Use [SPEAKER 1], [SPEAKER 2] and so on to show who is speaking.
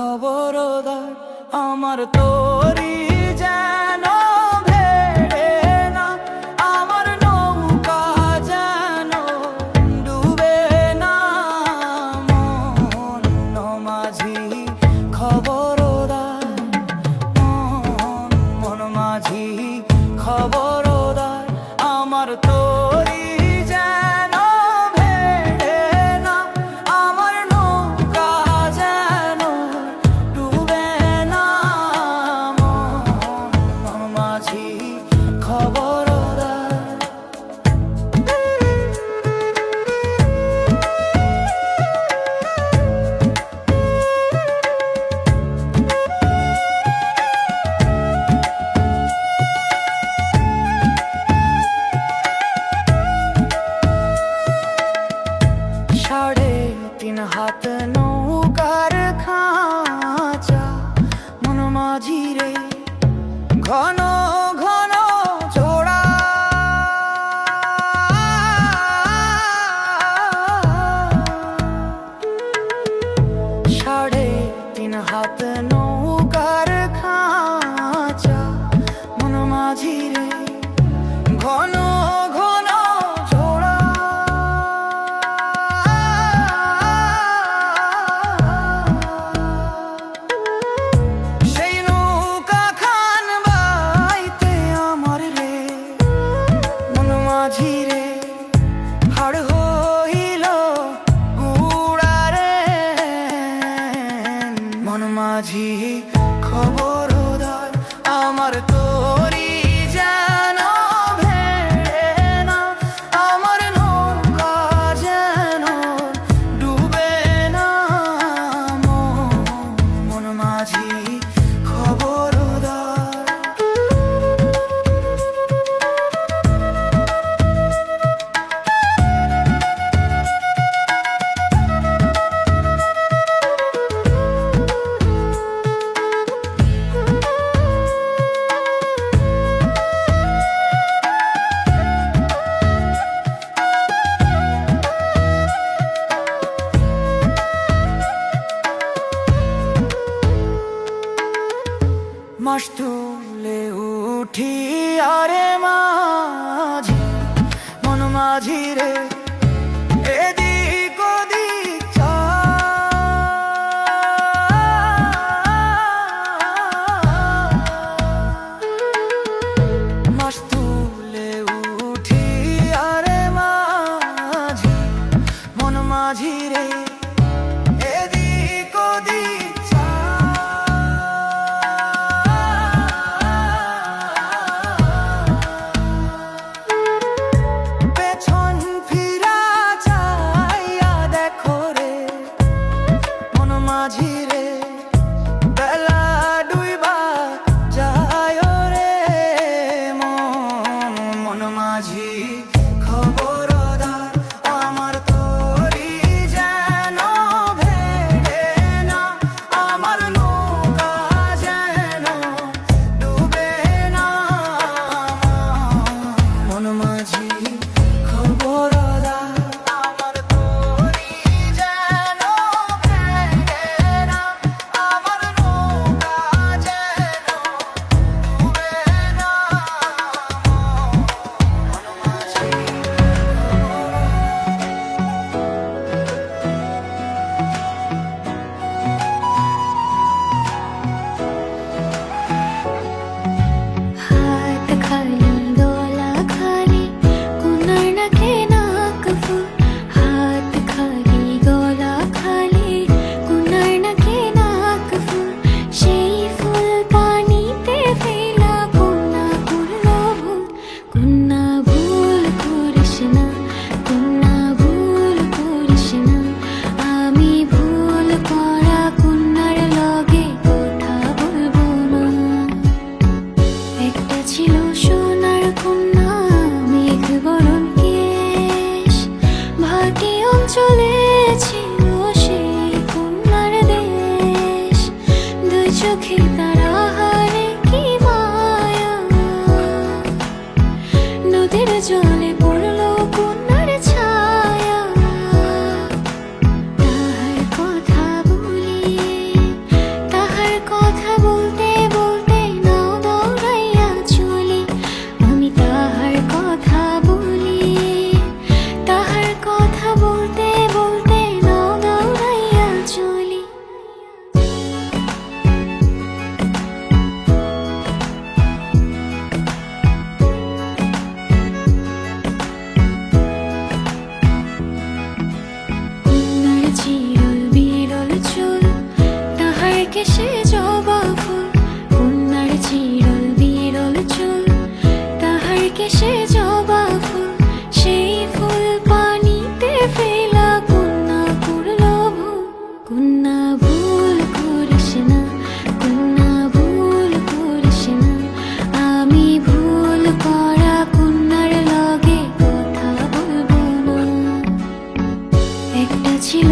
[SPEAKER 1] খবরদার আমার তোরি যেন ভেড়ে না, আমার নৌকা যেন ডুবে না। মন মাঝি খবরদার, মন মাঝি খবরদার আমার তোরি যেন ভেড়ে না, আমার নৌকা যেন ডুবে না। মন মাঝি খবরদার। সাড়ে তিন হাত নৌকার খাঁচা, মন মাঝি রে ঘন ঘন জোড়া। সাড়ে তিন হাত নৌকার খাঁচা, মন মাঝি রে ঘন ঘন জোড়া। সেই নৌকা খান বাইতে আমার রে মন মাঝি রে হাড় হইল গুড়া রে। মন মাঝি খবরদার আমার তোরি যেন ভেড়ে না, আমার নৌকা যেন ডুবে না। মন মাঝি খবরদার। মাস তুলে উঠি আরে মাঝি, মন মাঝি রে এদিক ওদিক চাই। মাস তুলে উঠি আরে মাঝি, মন মাঝি রে এদিক ওদিক পেছন ফিরা চাইয়া দেখো রে মন মাঝি রে বেলা ডুইবা যায় রে। মন মাঝি খবরদার আমার তোরি যেন
[SPEAKER 2] কেশে জবা ফুল, কন্যার চিরল বিরল চুল। তাহার কেশে জবা ফুল, সেই ফুল পানিতে ফেলা, কন্যা করল ভুল। কন্যা ভুল করিস না, কন্যা ভুল করিস না। আমি ভুল করা কন্যার লগে কথা বলবো না। একটা ছিল